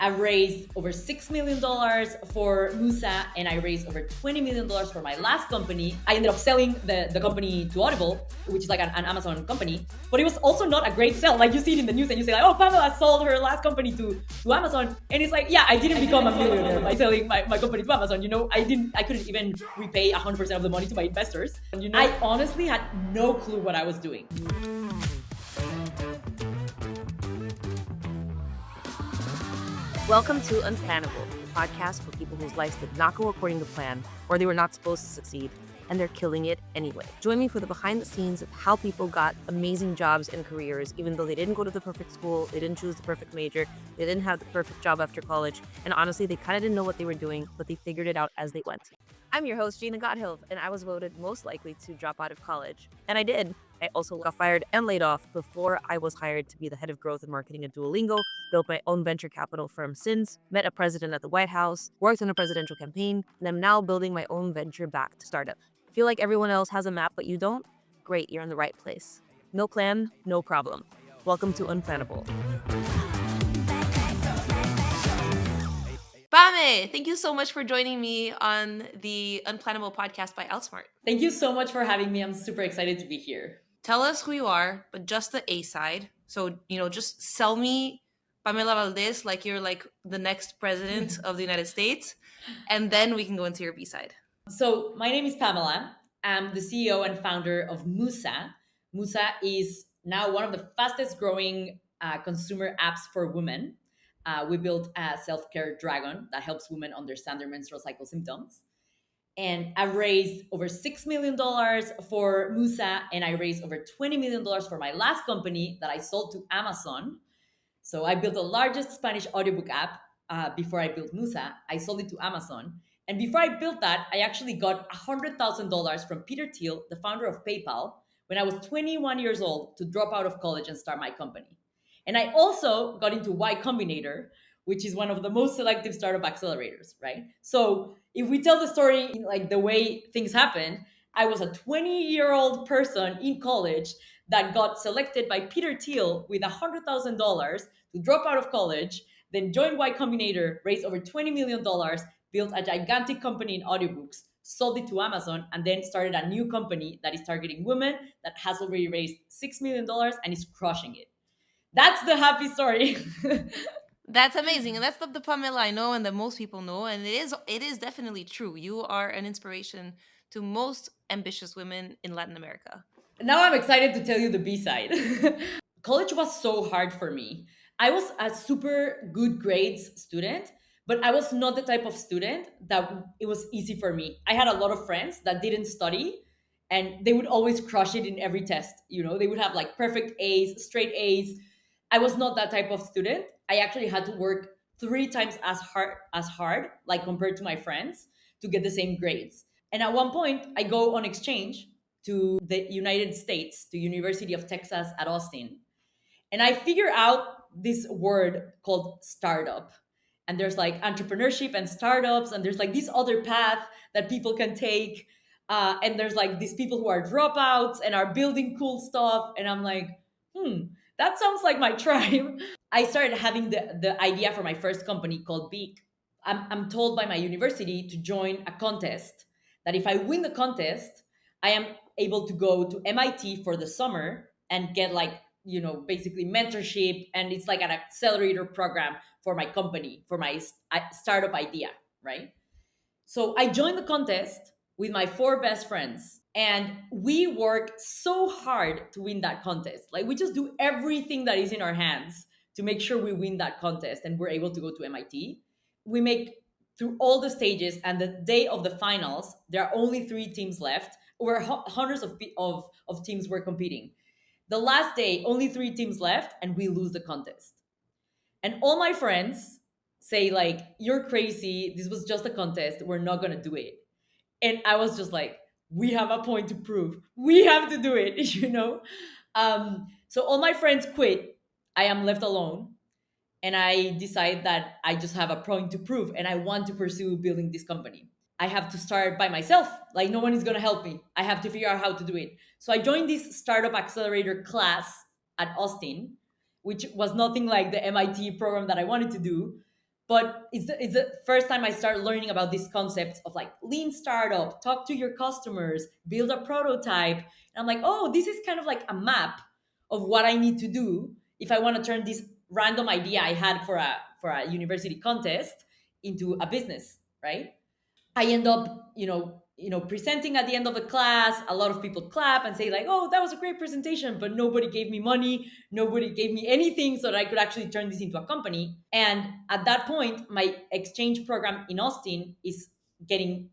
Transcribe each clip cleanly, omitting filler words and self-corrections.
I raised over $6 million for Musa, and I raised over $20 million for my last company. I ended up selling the company to Audible, which is like an Amazon company. But it was also not a great sell. Like you see it in the news and you say like, oh, Pamela sold her last company to Amazon. And it's like, yeah, I didn't become a millionaire by selling my company to Amazon. I couldn't even repay 100% of the money to my investors. I honestly had no clue what I was doing. Welcome to Unplannable, the podcast for people whose lives did not go according to plan or they were not supposed to succeed, and they're killing it anyway. Join me for the behind the scenes of how people got amazing jobs and careers, even though they didn't go to the perfect school, they didn't choose the perfect major, they didn't have the perfect job after college, and honestly, they kind of didn't know what they were doing, but they figured it out as they went. I'm your host, Gina, and I was voted most likely to drop out of college, and I did. I also got fired and laid off before I was hired to be the head of growth and marketing at Duolingo, built my own venture capital firm since, met a president at the White House, worked on a presidential campaign, and I'm now building my own venture-backed startup. Feel like everyone else has a map but you don't? Great, you're in the right place. No plan, no problem. Welcome to Unplannable. Pame, thank you so much for joining me on the Unplannable podcast by Outsmart. Thank you so much for having me. I'm super excited to be here. Tell us who you are, but just the A side. So, just sell me Pamela Valdez like you're like the next president of the United States, and then we can go into your B side. So my name is Pamela. I'm the CEO and founder of Musa. Musa is now one of the fastest growing consumer apps for women. We built a self-care dragon that helps women understand their menstrual cycle symptoms. And I raised over $6 million for Musa, and I raised over $20 million for my last company that I sold to Amazon. So I built the largest Spanish audiobook app before I built Musa. I sold it to Amazon. And before I built that, I actually got $100,000 from Peter Thiel, the founder of PayPal, when I was 21 years old to drop out of college and start my company. And I also got into Y Combinator, which is one of the most selective startup accelerators, right? So if we tell the story like the way things happened, I was a 20-year-old person in college that got selected by Peter Thiel with $100,000 to drop out of college, then joined Y Combinator, raised over $20 million, built a gigantic company in audiobooks, sold it to Amazon, and then started a new company that is targeting women that has already raised $6 million and is crushing it. That's the happy story. That's amazing, and that's the Pamela I know and that most people know, and it is definitely true. You are an inspiration to most ambitious women in Latin America. Now I'm excited to tell you the B side. College was so hard for me. I was a super good grades student, but I was not the type of student that it was easy for me. I had a lot of friends that didn't study and they would always crush it in every test. They would have like perfect A's, straight A's. I was not that type of student. I actually had to work 3 times as hard, like compared to my friends, to get the same grades. And at one point, I go on exchange to the United States, to University of Texas at Austin. And I figure out this word called startup. And there's like entrepreneurship and startups, and there's like this other path that people can take. And there's like these people who are dropouts and are building cool stuff. And I'm like, that sounds like my tribe. I started having the idea for my first company called Beek. I'm told by my university to join a contest that if I win the contest, I am able to go to MIT for the summer and get like, basically mentorship. And it's like an accelerator program for my company, for my startup idea, right? So I joined the contest with my 4 best friends, and we work so hard to win that contest. Like we just do everything that is in our hands to make sure we win that contest and we're able to go to MIT. We make through all the stages, and the day of the finals, there are only 3 teams left. Over hundreds of teams were competing. The last day, only 3 teams left, and we lose the contest. And all my friends say like, you're crazy, this was just a contest, we're not gonna do it. And I was just like, we have a point to prove, we have to do it. So all my friends quit, I am left alone, and I decide that I just have a point to prove and I want to pursue building this company. I have to start by myself. Like no one is going to help me. I have to figure out how to do it. So I joined this startup accelerator class at Austin, which was nothing like the MIT program that I wanted to do. But it's the first time I start learning about these concepts of like lean startup, talk to your customers, build a prototype. And I'm like, oh, this is kind of like a map of what I need to do if I want to turn this random idea I had for a university contest into a business, right? I end up, presenting at the end of the class. A lot of people clap and say like, "Oh, that was a great presentation," but nobody gave me money. Nobody gave me anything so that I could actually turn this into a company. And at that point, my exchange program in Austin is getting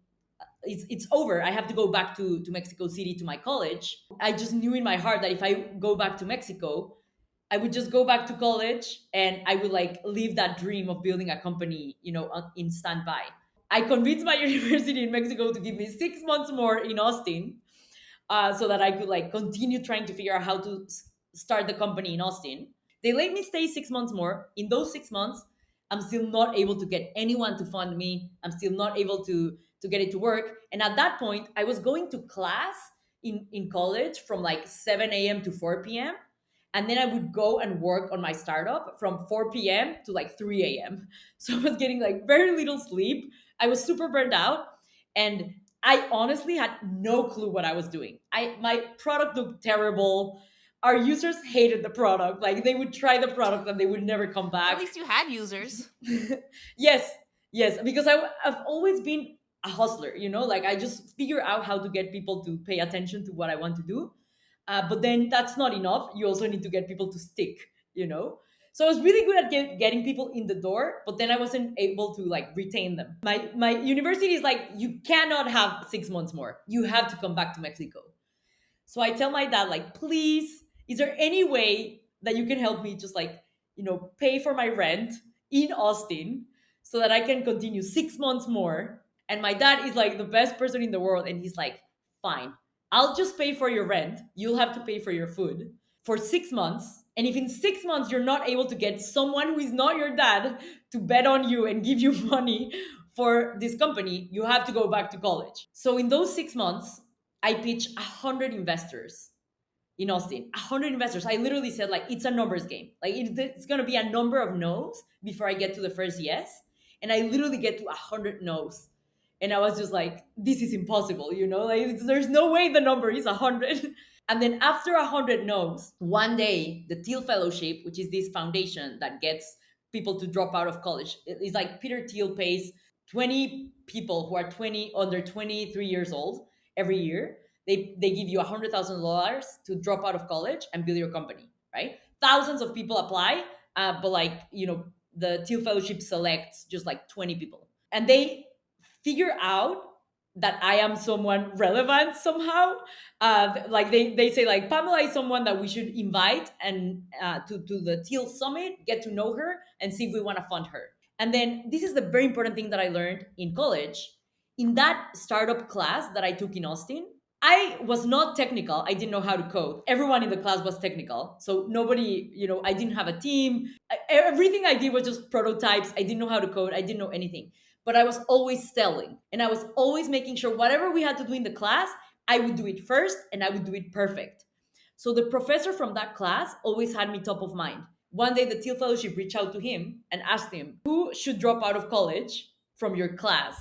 it's over. I have to go back to Mexico City to my college. I just knew in my heart that if I go back to Mexico, I would just go back to college and I would like live that dream of building a company, in standby. I convinced my university in Mexico to give me 6 months more in Austin, so that I could like continue trying to figure out how to start the company in Austin. They let me stay 6 months more. In those 6 months, I'm still not able to get anyone to fund me. I'm still not able to get it to work. And at that point, I was going to class in college from like 7 a.m. to 4 p.m. And then I would go and work on my startup from 4 p.m. to like 3 a.m. So I was getting like very little sleep. I was super burned out. And I honestly had no clue what I was doing. My product looked terrible. Our users hated the product. Like they would try the product and they would never come Well, at back. least you had users. Yes, yes, because I've always been a hustler. Like I just figure out how to get people to pay attention to what I want to do. But then that's not enough. You also need to get people to stick. So I was really good at getting people in the door, but then I wasn't able to like retain them. My university is like, you cannot have 6 months more. You have to come back to Mexico. So I tell my dad, like, please, is there any way that you can help me just like, pay for my rent in Austin so that I can continue 6 months more? And my dad is like the best person in the world. And he's like, fine, I'll just pay for your rent. You'll have to pay for your food for 6 months. And if in 6 months you're not able to get someone who is not your dad to bet on you and give you money for this company, you have to go back to college. So in those 6 months, I pitched 100 investors in Austin. 100 investors. I literally said like it's a numbers game. Like it's gonna be a number of no's before I get to the first yes. And I literally get to 100 no's. And I was just like, this is impossible, Like there's no way the number is 100. And then after 100 no's, one day the Thiel Fellowship, which is this foundation that gets people to drop out of college, it's like Peter Thiel pays 20 people who are 20 under 23 years old every year. They give you $100,000 to drop out of college and build your company, right? Thousands of people apply, but like the Thiel Fellowship selects just like 20 people, and they figure out that I am someone relevant somehow. Like they say like Pamela is someone that we should invite and to the Teal Summit, get to know her and see if we want to fund her. And then this is the very important thing that I learned in college. In that startup class that I took in Austin, I was not technical. I didn't know how to code. Everyone in the class was technical. So nobody, I didn't have a team. Everything I did was just prototypes. I didn't know how to code. I didn't know anything. But I was always selling. And I was always making sure whatever we had to do in the class, I would do it first and I would do it perfect. So the professor from that class always had me top of mind. One day, the Teal Fellowship reached out to him and asked him, who should drop out of college from your class?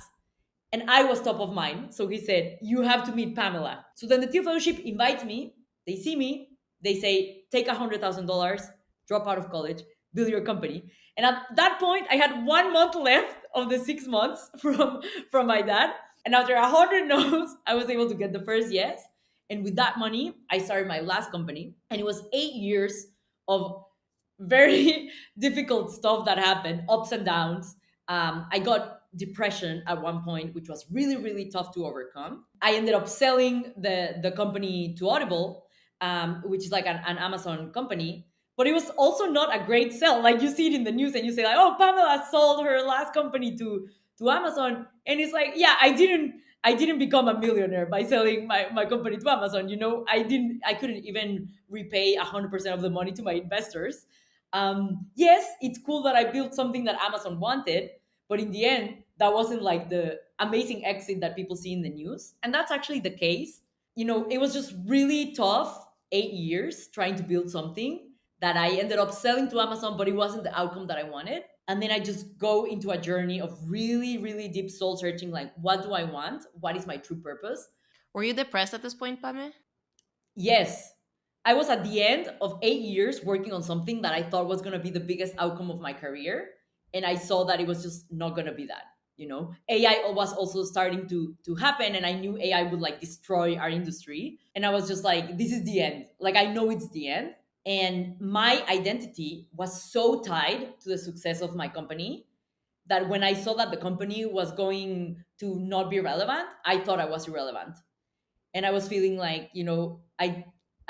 And I was top of mind. So he said, you have to meet Pamela. So then the Teal Fellowship invites me. They see me. They say, take $100,000, drop out of college, build your company. And at that point, I had 1 month left of the 6 months from my dad. And after 100 no's, I was able to get the first yes. And with that money, I started my last company. And it was 8 years of very difficult stuff that happened, ups and downs. I got depression at one point, which was really, really tough to overcome. I ended up selling the company to Audible, which is like an Amazon company. But it was also not a great sell. Like you see it in the news and you say like, oh, Pamela sold her last company to Amazon. And it's like, yeah, I didn't become a millionaire by selling my company to Amazon. I couldn't even repay 100% of the money to my investors. Yes, it's cool that I built something that Amazon wanted, but in the end, that wasn't like the amazing exit that people see in the news. And that's actually the case. It was just really tough 8 years trying to build something that I ended up selling to Amazon, but it wasn't the outcome that I wanted. And then I just go into a journey of really, really deep soul searching, like, what do I want? What is my true purpose? Were you depressed at this point, Pame? Yes, I was at the end of 8 years working on something that I thought was going to be the biggest outcome of my career. And I saw that it was just not going to be that. AI was also starting to happen, and I knew AI would like destroy our industry. And I was just like, this is the end. Like, I know it's the end. And my identity was so tied to the success of my company that when I saw that the company was going to not be relevant, I thought I was irrelevant. And I was feeling like,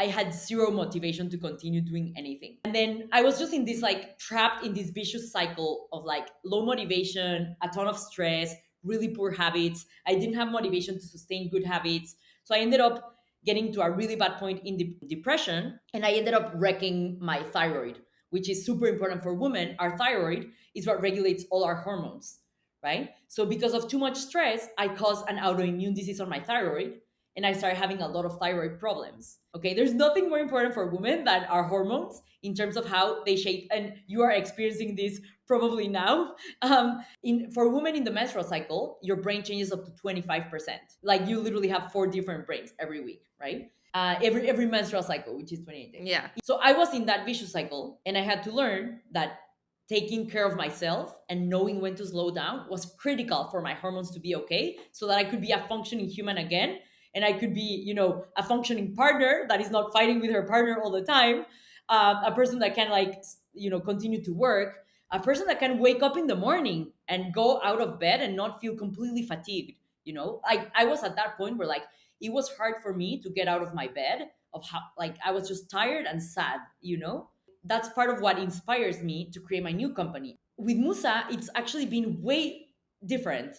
I had zero motivation to continue doing anything. And then I was just in this, like, trapped in this vicious cycle of like low motivation, a ton of stress, really poor habits. I didn't have motivation to sustain good habits. So I ended up getting to a really bad point in the depression, and I ended up wrecking my thyroid, which is super important for women. Our thyroid is what regulates all our hormones, right? So because of too much stress, I caused an autoimmune disease on my thyroid, and I started having a lot of thyroid problems. Okay, there's nothing more important for women than our hormones in terms of how they shape, and you are experiencing this probably now. For women in the menstrual cycle, your brain changes up to 25%. Like, you literally have four different brains every week, right? Every menstrual cycle, which is 28 days. Yeah. So I was in that vicious cycle, and I had to learn that taking care of myself and knowing when to slow down was critical for my hormones to be okay, so that I could be a functioning human again, and I could be, a functioning partner that is not fighting with her partner all the time, a person that can, like, continue to work, a person that can wake up in the morning and go out of bed and not feel completely fatigued. I was at that point where, like, it was hard for me to get out of my bed, of how, like, I was just tired and sad. That's part of what inspires me to create my new company. With Musa, it's actually been way different.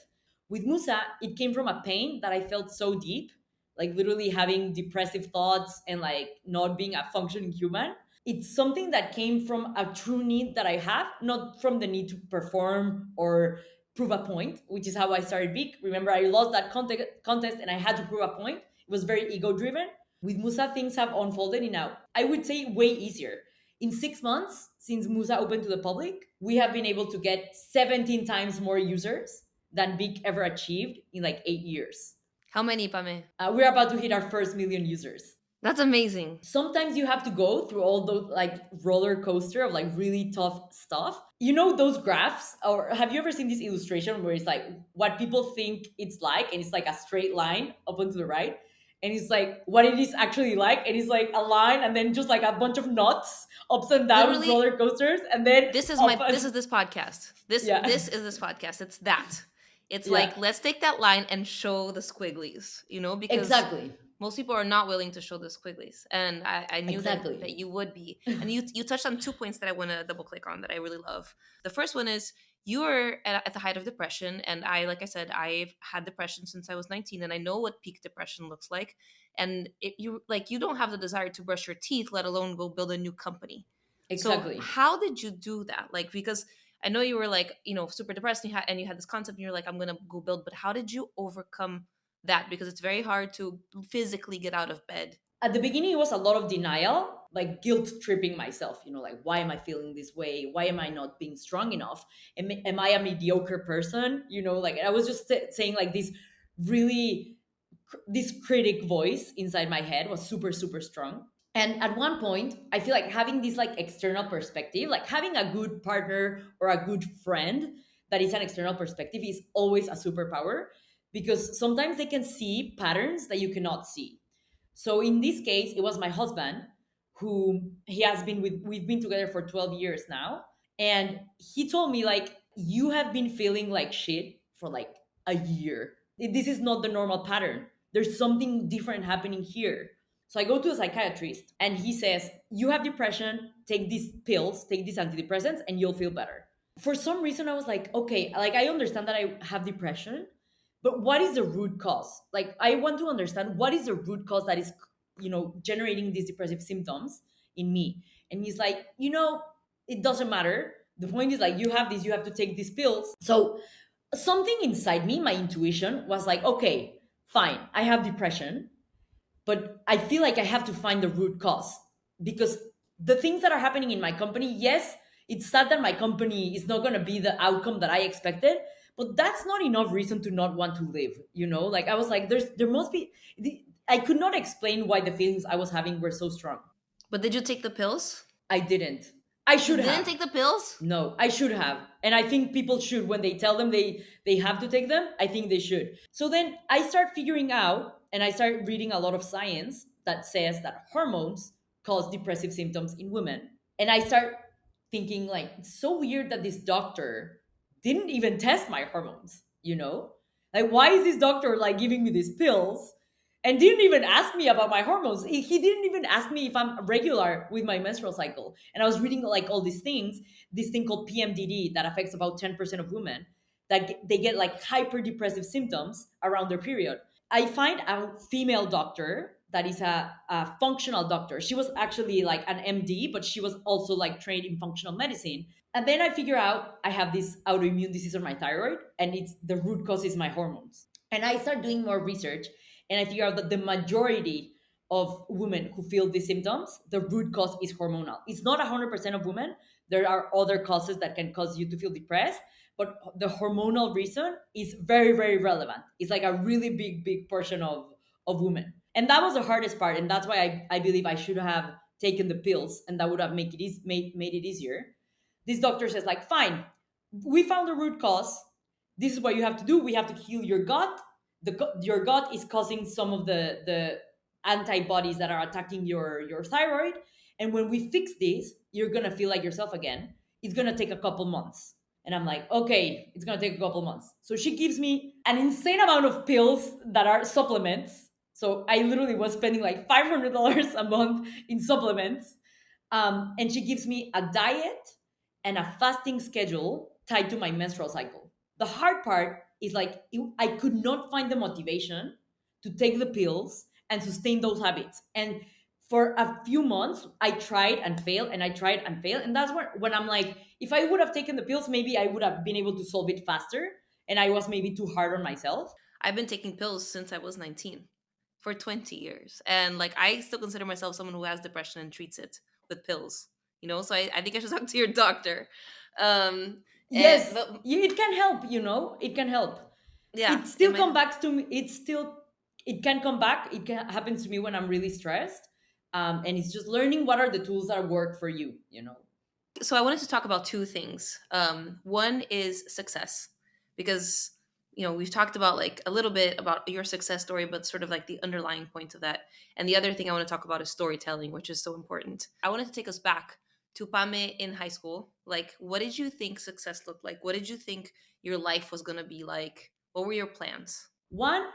With Musa, it came from a pain that I felt so deep, like literally having depressive thoughts and like not being a functioning human. It's something that came from a true need that I have, not from the need to perform or prove a point, which is how I started Beek. Remember, I lost that contest and I had to prove a point. It was very ego driven. With Musa, things have unfolded in now, I would say, way easier. In 6 months, since Musa opened to the public, we have been able to get 17 times more users than Beek ever achieved in like 8 years. How many, Pame? We're about to hit our first million users. That's amazing. Sometimes you have to go through all those, like, roller coaster of like really tough stuff. Those graphs, or have you ever seen this illustration where it's like what people think it's like, and it's like a straight line up and to the right, and it's like what it is actually like, and it's like a line and then just like a bunch of knots, ups and downs, Literally, roller coasters, and then this is this podcast. This Yeah. this is this podcast. It's that. It's Yeah. like, let's take that line and show the squigglies, because Exactly. most people are not willing to show the squigglies. And I knew Exactly. that you would be. And you touched on 2 points that I want to double click on that I really love. The first one is you were at the height of depression. And like I said, I've had depression since I was 19, and I know what peak depression looks like. And you don't have the desire to brush your teeth, let alone go build a new company. Exactly. So how did you do that? Like, because I know you were like, super depressed, and you had this concept, and you're like, I'm gonna go build. But how did you overcome that? Because it's very hard to physically get out of bed. At the beginning, it was a lot of denial, like guilt tripping myself, like, why am I feeling this way? Why am I not being strong enough? Am I a mediocre person? Like, I was just saying, like, this critic voice inside my head was super, super strong. And at one point, I feel like having this, like, external perspective, like having a good partner or a good friend that is an external perspective, is always a superpower, because sometimes they can see patterns that you cannot see. So in this case, it was my husband, who he has been with. We've been together for 12 years now, and he told me, like, you have been feeling like shit for like a year. This is not the normal pattern. There's something different happening here. So I go to a psychiatrist, and he says, you have depression, take these pills, take these antidepressants, and you'll feel better. For some reason, I was like, okay, like, I understand that I have depression, but what is the root cause? Like, I want to understand what is the root cause that is, generating these depressive symptoms in me. And he's like, it doesn't matter. The point is, like, you have this, you have to take these pills. So something inside me, my intuition was like, okay, fine, I have depression, but I feel like I have to find the root cause, because the things that are happening in my company, yes, It's sad that my company is not going to be the outcome that I expected, but that's not enough reason to not want to live, you know? Like I was like, there must be, I could not explain why the feelings I was having were so strong. But did you take the pills? I didn't. I You should didn't have. take the pills? No, I should have. And I think people should, when they tell them they have to take them, I think they should. So then I start figuring out, and I start reading a lot of science that says that hormones cause depressive symptoms in women. And I start thinking like, it's so weird that this doctor didn't even test my hormones, you know? Like, why is this doctor like giving me these pills and didn't even ask me about my hormones? He didn't even ask me if I'm regular with my menstrual cycle. And I was reading like all these things, this thing called PMDD that affects about 10% of women, that they get like hyper depressive symptoms around their period. I find a female doctor that is a functional doctor. She was actually like an MD, but she was also like trained in functional medicine. And then I figure out I have this autoimmune disease on my thyroid, and it's the root cause is my hormones. And I start doing more research, and I figure out that the majority of women who feel these symptoms, the root cause is hormonal. It's not 100% of women. There are other causes that can cause you to feel depressed, but the hormonal reason is very, very relevant. It's like a really big portion of women. And that was the hardest part. And that's why I believe I should have taken the pills, and that would have made it easier. This doctor says, like, fine, we found the root cause. This is what you have to do. We have to heal your gut. Your gut is causing some of the antibodies that are attacking your thyroid. And when we fix this, you're gonna feel like yourself again. It's gonna take a couple months. And I'm like, okay, it's gonna take a couple months. So she gives me an insane amount of pills that are supplements. So I literally was spending like $500 a month in supplements. And she gives me a diet and a fasting schedule tied to my menstrual cycle. The hard part is like I could not find the motivation to take the pills and sustain those habits. And for a few months, I tried and failed, and I tried and failed. And that's when I'm like, if I would have taken the pills, maybe I would have been able to solve it faster. And I was maybe too hard on myself. I've been taking pills since I was 19 for 20 years. And like I still consider myself someone who has depression and treats it with pills. So I think I should talk to your doctor. And Yes, it can help, it can help. yeah, It it still might. come back to me. It can come back. Happens to me when I'm really stressed. And it's just learning what are the tools that work for you. So I wanted to talk about two things. One is success, because we've talked about like a little bit about your success story, but sort of like the underlying points of that. And the other thing I want to talk about is storytelling, which is so important. I wanted to take us back to Pame in high school. Like, what did you think success looked like? What did you think your life was going to be like? What were your plans? One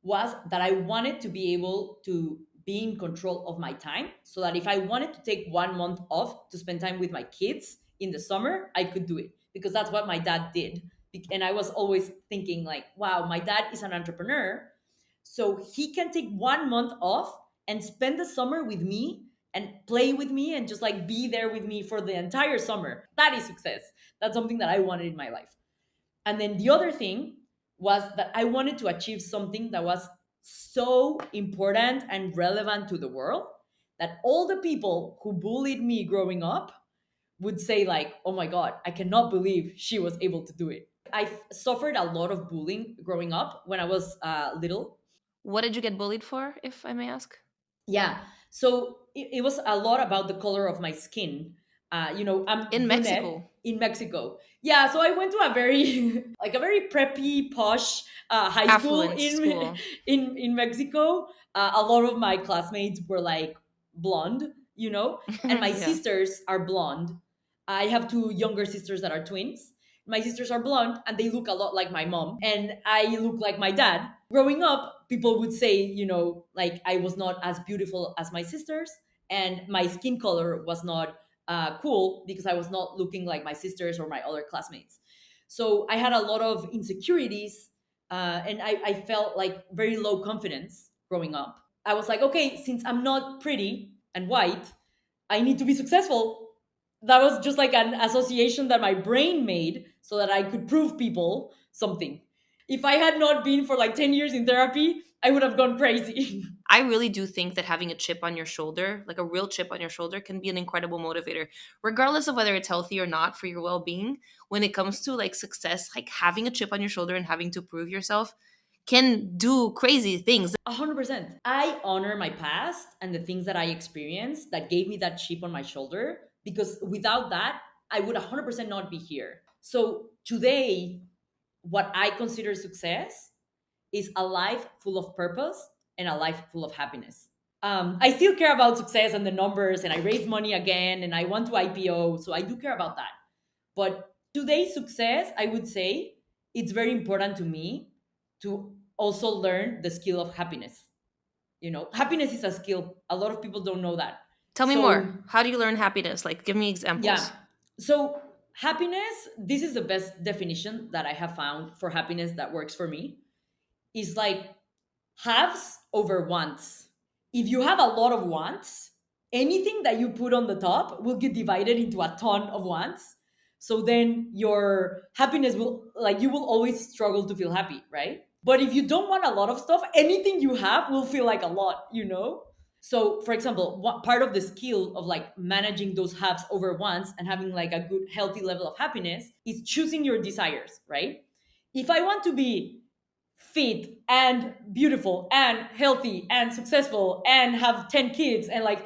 was that I wanted to be able to be in control of my time, so that if I wanted to take 1 month off to spend time with my kids in the summer, I could do it, because that's what my dad did. And I was always thinking like, wow, my dad is an entrepreneur, so he can take 1 month off and spend the summer with me and play with me and just like be there with me for the entire summer. That is success. That's something that I wanted in my life. And then the other thing was that I wanted to achieve something that was so important and relevant to the world, that all the people who bullied me growing up would say like, oh my god, I cannot believe she was able to do it. I suffered a lot of bullying growing up when I was little. What did you get bullied for, if I may ask? Yeah. So it was a lot about the color of my skin. I'm In brunette Mexico. in Mexico. Yeah. So I went to a very like a very preppy, posh high school Affluent in school. in Mexico. A lot of my classmates were like blonde, and my Yeah. sisters are blonde. I have two younger sisters that are twins. My sisters are blonde, and they look a lot like my mom, and I look like my dad. Growing up, people would say, like I was not as beautiful as my sisters, and my skin color was not cool because I was not looking like my sisters or my other classmates. So I had a lot of insecurities, and I felt like very low confidence growing up. I was like, okay, since I'm not pretty and white, I need to be successful. That was just like an association that my brain made so that I could prove people something. If I had not been for like 10 years in therapy, I would have gone crazy. I really do think that having a chip on your shoulder, like a real chip on your shoulder, can be an incredible motivator, regardless of whether it's healthy or not for your well being. When it comes to like success, like having a chip on your shoulder and having to prove yourself can do crazy things. 100%. I honor my past and the things that I experienced that gave me that chip on my shoulder, because without that, I would 100% not be here. So today, what I consider success is a life full of purpose and a life full of happiness. I still care about success and the numbers, and I raise money again, and I want to IPO. So I do care about that. But today's success, I would say, it's very important to me to also learn the skill of happiness. Happiness is a skill. A lot of people don't know that. Tell me more. So, How do you learn happiness? Like, give me yeah. examples. So, happiness, this is the best definition that I have found for happiness that works for me, is like haves over wants. If you have a lot of wants, anything that you put on the top will get divided into a ton of wants. So then your happiness will, like, you will always struggle to feel happy, right? But if you don't want a lot of stuff, anything you have will feel like a lot. So, for example, what part of the skill of like managing those haves over wants and having like a good, healthy level of happiness is choosing your desires, right? If I want to be fit and beautiful and healthy and successful and have 10 kids, and like,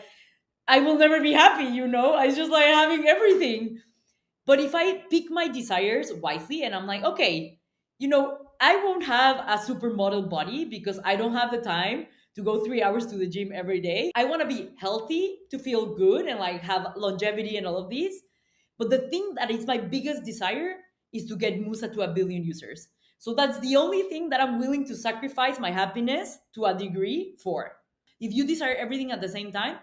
I will never be happy. It's just like having everything. But if I pick my desires wisely and I'm like, okay, I won't have a supermodel body because I don't have the time to go 3 hours to the gym every day. I want to be healthy to feel good and like have longevity and all of these. But the thing that is my biggest desire is to get Musa to 1 billion users. So that's the only thing that I'm willing to sacrifice my happiness to a degree for. If you desire everything at the same time,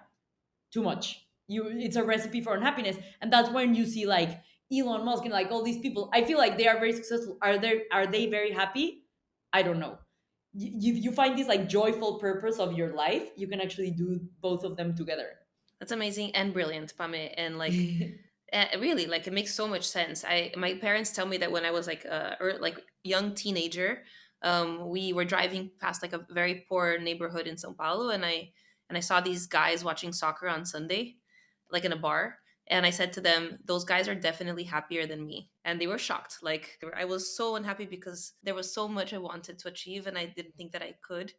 too much. It's a recipe for unhappiness. And that's when you see like Elon Musk and like all these people. I feel like they are very successful. Are they very happy? I don't know. You find this like joyful purpose of your life, you can actually do both of them together. That's amazing and brilliant, Pame. And like, really, like it makes so much sense. My parents tell me that when I was like like young teenager, we were driving past like a very poor neighborhood in São Paulo, and I saw these guys watching soccer on Sunday, like in a bar. And I said to them, those guys are definitely happier than me. And they were shocked. Like, I was so unhappy because there was so much I wanted to achieve and I didn't think that I could.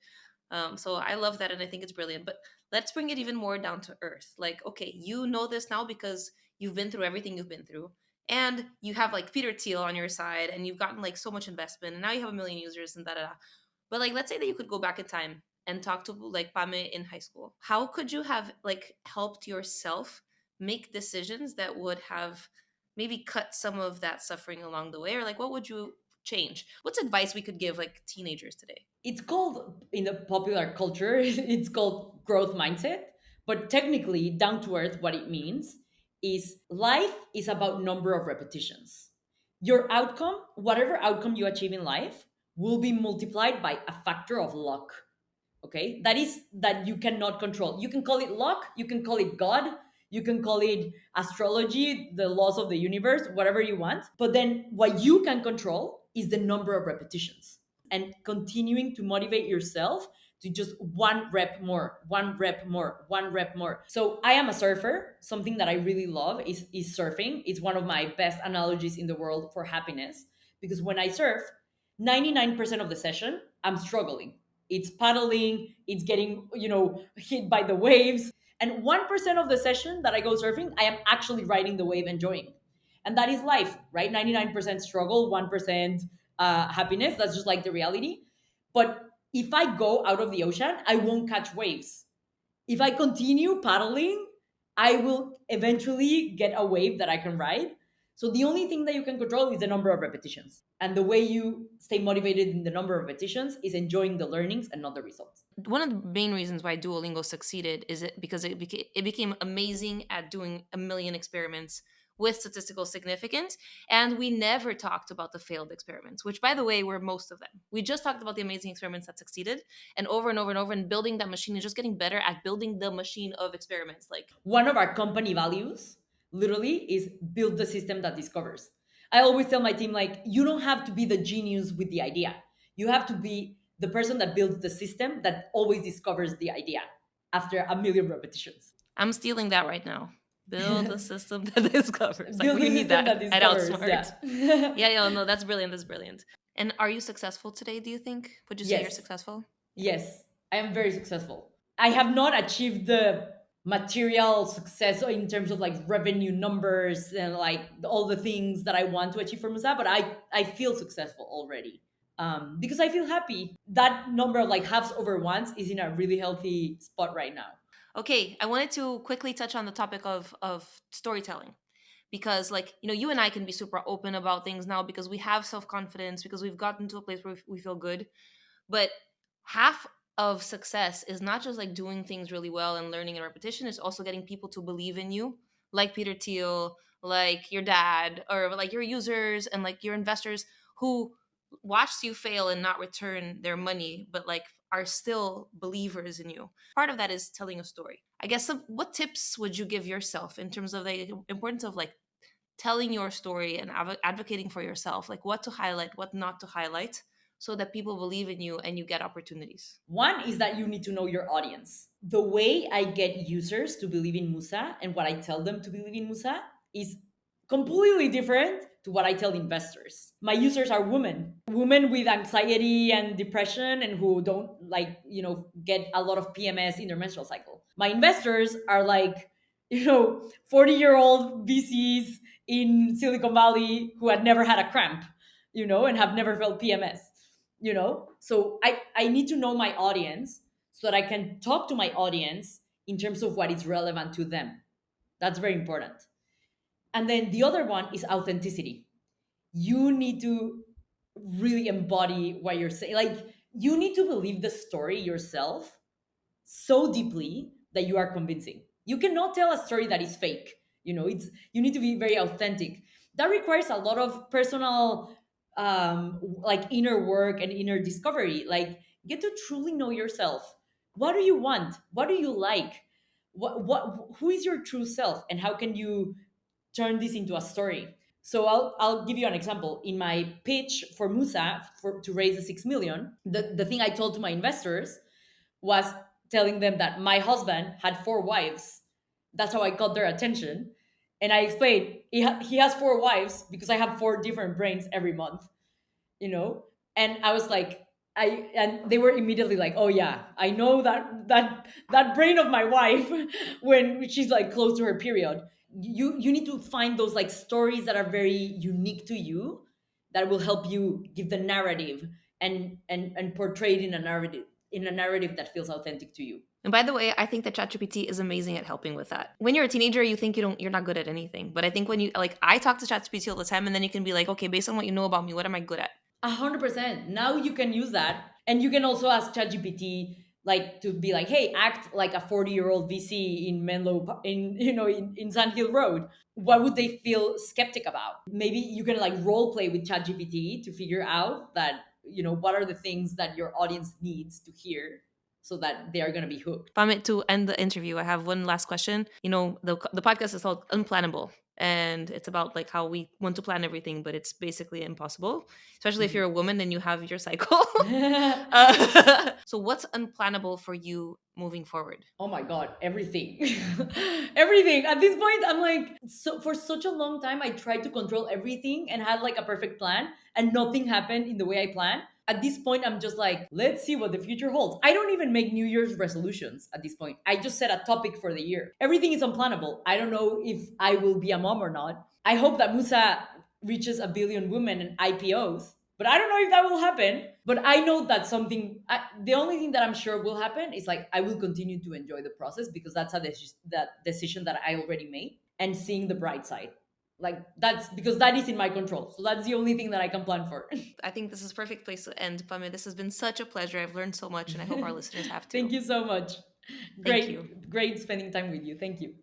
So I love that and I think it's brilliant. But let's bring it even more down to earth. Like, okay, you know this now because you've been through everything you've been through. And you have like Peter Thiel on your side and you've gotten like so much investment and now you have 1 million users and da da da. But like, let's say that you could go back in time and talk to like Pame in high school. How could you have like helped yourself make decisions that would have maybe cut some of that suffering along the way? Or like, what would you change? What's advice we could give like teenagers today? It's called, in the popular culture, it's called growth mindset. But technically, down to earth, what it means is life is about number of repetitions. Your outcome, whatever outcome you achieve in life, will be multiplied by a factor of luck. Okay, that you cannot control. You can call it luck, you can call it God, you can call it astrology, the laws of the universe, whatever you want. But then what you can control is the number of repetitions, and continuing to motivate yourself to just one rep more, one rep more, one rep more. So I am a surfer. Something that I really love is surfing. It's one of my best analogies in the world for happiness, because when I surf, 99% of the session I'm struggling. It's paddling, it's getting, hit by the waves. And 1% of the session that I go surfing, I am actually riding the wave, enjoying. And that is life, right? 99% struggle, 1% happiness. That's just like the reality. But if I go out of the ocean, I won't catch waves. If I continue paddling, I will eventually get a wave that I can ride. So the only thing that you can control is the number of repetitions. And the way you stay motivated in the number of repetitions is enjoying the learnings and not the results. One of the main reasons why Duolingo succeeded is because it became amazing at doing 1 million experiments with statistical significance. And we never talked about the failed experiments, which, by the way, were most of them. We just talked about the amazing experiments that succeeded, and over and over and over, and building that machine and just getting better at building the machine of experiments. Like, One of our company values literally is build the system that discovers. I always tell my team, like, you don't have to be the genius with the idea. You have to be the person that builds the system that always discovers the idea after a million repetitions. I'm stealing that right now. Build a system that discovers. Like Build we a need system that that at discovers, Outsmart. yeah. Yeah, yeah, no, that's brilliant. That's brilliant. And are you successful today, do you think? Would you say you're Yes. successful? Yes, I am very successful. I have not achieved the material success in terms of like revenue numbers and like all the things that I want to achieve for Musa, but I feel successful already, because I feel happy. That number of like halves over ones is in a really healthy spot right now. Okay, I wanted to quickly touch on the topic of storytelling, because like, you know, you and I can be super open about things now because we have self-confidence, because we've gotten to a place where we feel good. But half of success is not just like doing things really well and learning and repetition, it's also getting people to believe in you, like Peter Thiel, like your dad, or like your users and like your investors who watched you fail and not return their money, but like are still believers in you. Part of that is telling a story. I guess what tips would you give yourself in terms of the importance of like telling your story and advocating for yourself, like what to highlight, what not to highlight, so that people believe in you and you get opportunities? One is that you need to know your audience. The way I get users to believe in Musa and what I tell them to believe in Musa is completely different to what I tell investors. My users are women with anxiety and depression and who don't like, get a lot of PMS in their menstrual cycle. My investors are like, 40-year-old VCs in Silicon Valley who had never had a cramp, and have never felt PMS. So I need to know my audience so that I can talk to my audience in terms of what is relevant to them. That's very important. And then the other one is authenticity. You need to really embody what you're saying. Like, you need to believe the story yourself so deeply that you are convincing. You cannot tell a story that is fake. You need to be very authentic. That requires a lot of personal, like inner work and inner discovery. Like, get to truly know yourself. What do you want? What do you like? What who is your true self, and how can you turn this into a story? So I'll give you an example. In my pitch for Musa to raise the 6 million, the thing I told to my investors was telling them that my husband had 4 wives. That's how I got their attention. And I explained he has 4 wives because I have 4 different brains every month, you know? And I was like, and they were immediately like, oh yeah, I know that brain of my wife when she's like close to her period. You need to find those like stories that are very unique to you, that will help you give the narrative and portray it in a narrative that feels authentic to you. And by the way, I think that ChatGPT is amazing at helping with that. When you're a teenager, you think you're not good at anything. But I think when you like, I talk to ChatGPT all the time, and then you can be like, okay, based on what you know about me, what am I good at? 100%. Now you can use that, and you can also ask ChatGPT like to be like, "Hey, act like a 40-year-old VC in Menlo, in Sand Hill Road." What would they feel skeptic about? Maybe you can like role play with ChatGPT to figure out that what are the things that your audience needs to hear, so that they are going to be hooked. Pamit, to end the interview, I have one last question. You know, the podcast is called Unplannable, and it's about like how we want to plan everything, but it's basically impossible, especially if you're a woman and you have your cycle. So what's unplannable for you moving forward? Oh my god, everything. Everything. At this point, I'm like, so for such a long time I tried to control everything and had like a perfect plan, and nothing happened in the way I planned. At this point, I'm just like, let's see what the future holds. I don't even make New Year's resolutions at this point. I just set a topic for the year. Everything is unplannable. I don't know if I will be a mom or not. I hope that Musa reaches a billion women and IPOs, but I don't know if that will happen. But I know that the only thing that I'm sure will happen is like I will continue to enjoy the process, because that's that decision that I already made, and seeing the bright side. Like, that's because that is in my control. So that's the only thing that I can plan for. I think this is a perfect place to end. Pamela, this has been such a pleasure. I've learned so much, and I hope our listeners have too. Thank you so much. Thank you. Great spending time with you. Thank you.